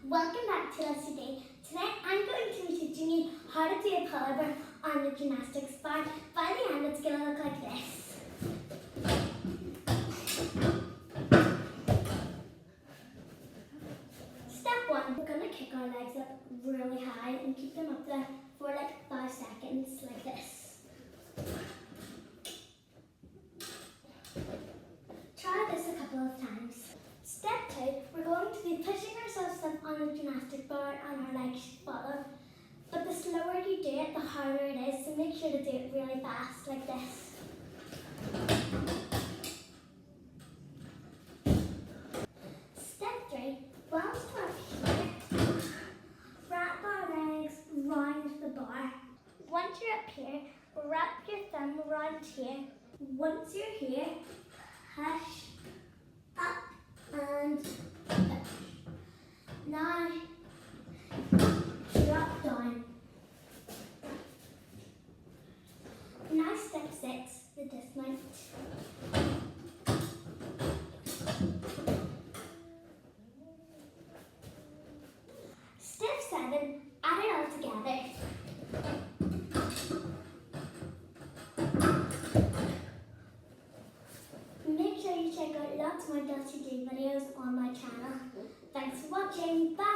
Welcome back to us today. Today I'm going to be teaching you how to do a pullover on the gymnastics bar. By the end it's going to look like this. Step 1, we're going to kick our legs up really high and keep them up there for like 5 seconds like this. Try this a couple of times. Step 2, we're going to be pushing ourselves up on the gymnastic bar and our legs follow. But the slower you do it, the harder it is, so make sure to do it really fast like this. Step 3, whilst we're up here, wrap our legs round the bar. Once you're up here, wrap your thumb around here. Once you're here, push up and up. Now drop down. Now step 6, the dismount. Step 7, add it all together. Make sure you check out lots more Dusty D videos on my channel. Thanks for watching. Bye!